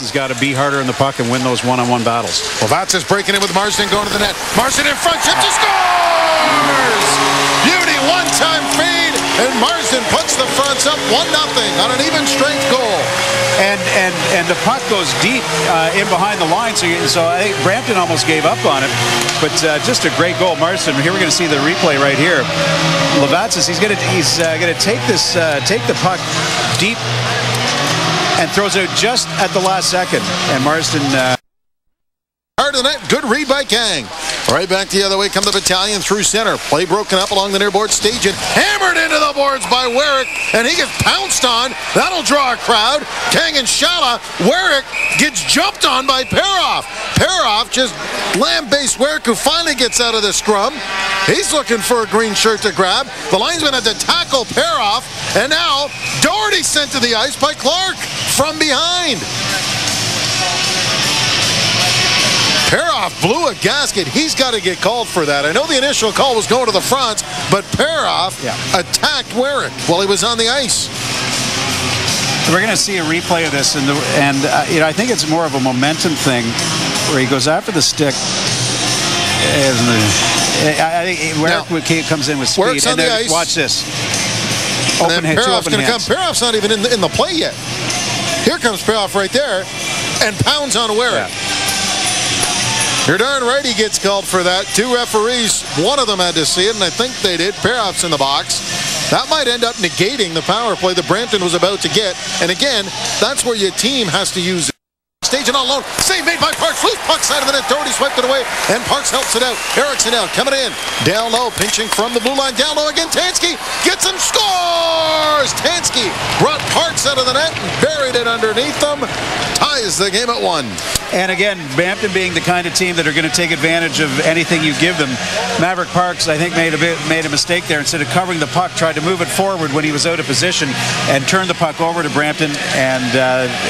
has got to be harder in the puck and win those one-on-one battles. Lovatsis breaking in with Marsden going to the net. Marsden in front, shifts, he scores! Beauty, one-time feed, and Marsden puts the Fronts up 1-0 on an even strength goal. And the puck goes deep in behind the line, so I think Brampton almost gave up on it. But just a great goal, Marsden. Here we're going to see the replay right here. Lovatsis, he's going to take the puck deep and throws it out just at the last second. And Marsden. Hard to the net. Good read by Kang. Right back the other way come the Battalion through center. Play broken up along the near board. Stajan hammered into the boards by Wearick, and he gets pounced on. That'll draw a crowd. Kang and Shala. Wearick gets jumped on by Peroff. Peroff just lamb-based Wearick, who finally gets out of the scrum. He's looking for a green shirt to grab. The linesman had to tackle Peroff, and now Doherty sent to the ice by Clark from behind. Peroff blew a gasket. He's got to get called for that. I know the initial call was going to the Fronts, but Peroff attacked Wearick while he was on the ice. We're going to see a replay of this, and you know, I think it's more of a momentum thing where he goes after the stick. I think Wearick comes in with speed, and then watch this. Open hand, Peroff's going to come. Peroff's not even in the play yet. Here comes Peroff right there, and pounds on Wearick. Yeah. You're darn right he gets called for that. Two referees, one of them had to see it, and I think they did. Peroff's in the box. That might end up negating the power play that Brampton was about to get. And again, that's where your team has to use it. Stajan all alone. Save made by Parks. Loose puck side of the net. Doherty swiped it away, and Parks helps it out. Eriksson out, coming in. Down low, pinching from the blue line. Down low again. Tanski gets him, scores! Tanski brought Parks out of the net and buried it underneath them. Ties the game at 1. And again, Brampton being the kind of team that are going to take advantage of anything you give them. Maverick Parks, I think, made a mistake there. Instead of covering the puck, tried to move it forward when he was out of position and turned the puck over to Brampton, and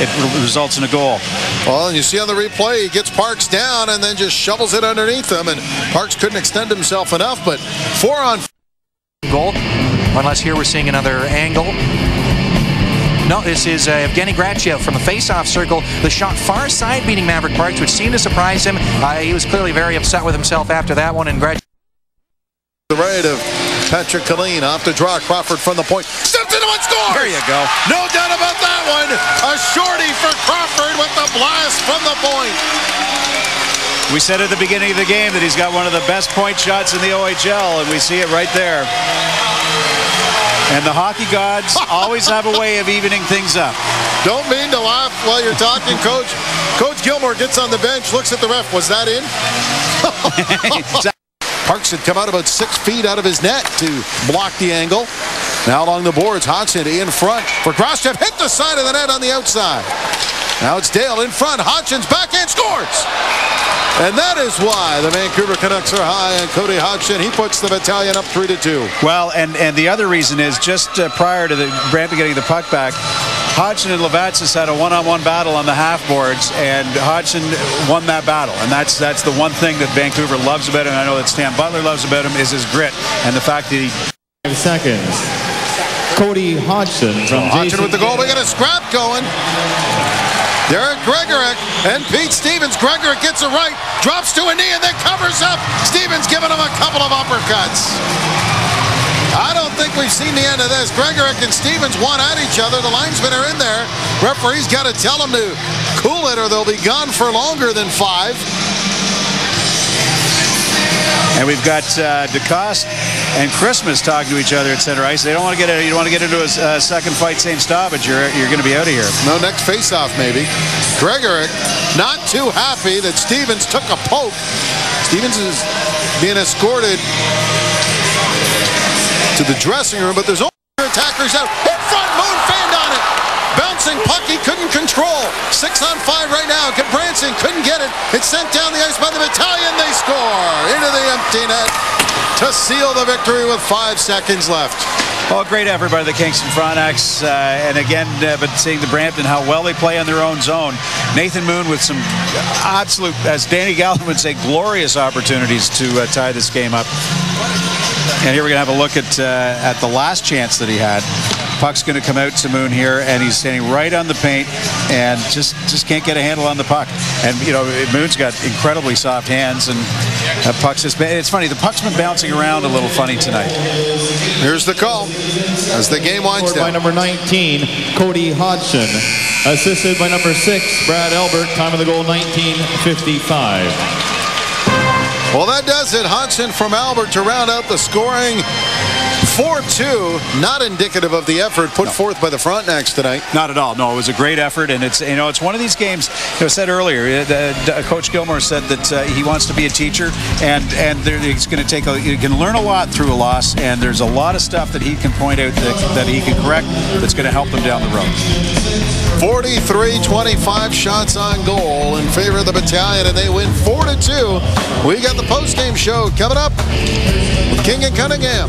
it results in a goal. Well, and you see on the replay, he gets Parks down and then just shovels it underneath him, and Parks couldn't extend himself enough, but 4-on-4 goal. Unless here we're seeing another angle. No, this is Evgeny Grachev from the face-off circle. The shot far side beating Maverick Parks, which seemed to surprise him. He was clearly very upset with himself after that one, and Grachev. The right of Patrick Colleen off the draw. Crawford from the point. Steps into one, scores! There you go. No doubt about that one. A shorty for Crawford with the blast from the point. We said at the beginning of the game that he's got one of the best point shots in the OHL, and we see it right there. And the hockey gods always have a way of evening things up. Don't mean to laugh while you're talking, Coach. Coach Gilmour gets on the bench, looks at the ref. Was that in? Parks had come out about 6 feet out of his net to block the angle. Now along the boards, Hodgson in front for Grachev. Hit the side of the net on the outside. Now it's Dale in front. Hodgson's backhand scores. And that is why the Vancouver Canucks are high, and Cody Hodgson, he puts the Battalion up 3-2. Well, and the other reason is just prior to the Brampton getting the puck back, Hodgson and Lovatsis had a one-on-one battle on the half boards, and Hodgson won that battle. And that's the one thing that Vancouver loves about him. I know that Stan Butler loves about him, is his grit and the fact that he... 5 seconds. Cody Hodgson from Hodgson with the goal. We got a scrap going. Derek Gregorack and Pete Stevens. Gregorack gets it right, drops to a knee, and then covers up. Stevens giving him a couple of uppercuts. I don't think we've seen the end of this. Gregorack and Stevens one at each other. The linesmen are in there. Referee's got to tell them to cool it, or they'll be gone for longer than 5. And we've got DeCoste and Christmas talking to each other at center ice. They don't want to get you don't want to get into a second fight, same stoppage. You're going to be out of here. No, next face-off maybe. Gregorack not too happy that Stevens took a poke. Stevens is being escorted to the dressing room, but there's only attackers out in front. Moon fanned on it. Bouncing puck he couldn't control. 6-on-5 right now. Branson couldn't get it. It's sent down the ice by the Battalion. They score into the empty net to seal the victory with 5 seconds left. Well, great effort by the Kingston Frontenacs. And again, but seeing the Brampton, how well they play on their own zone. Nathan Moon with some absolute, as Danny Gallen would say, glorious opportunities to tie this game up. And here we're going to have a look at the last chance that he had. Puck's going to come out to Moon here, and he's standing right on the paint and just can't get a handle on the puck. And, you know, Moon's got incredibly soft hands, and puck's just been, it's funny, the puck's been bouncing around a little funny tonight. Here's the call as the game winds down. By number 19, Cody Hodgson. Assisted by number 6, Brad Albert. Time of the goal, 19:55. Well, that does it. Hodgson from Albert to round out the scoring. 4-2, not indicative of the effort put forth by the Frontenacs tonight. Not at all. No, it was a great effort, and it's, you know, it's one of these games. It was said earlier, Coach Gilmour said that he wants to be a teacher, and he's going to take you can learn a lot through a loss, and there's a lot of stuff that he can point out that he can correct that's going to help them down the road. 43-25 shots on goal in favor of the Battalion, and they win 4-2. We got the post-game show coming up with King and Cunningham.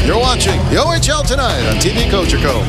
You're watching the OHL tonight on TV Coach Co.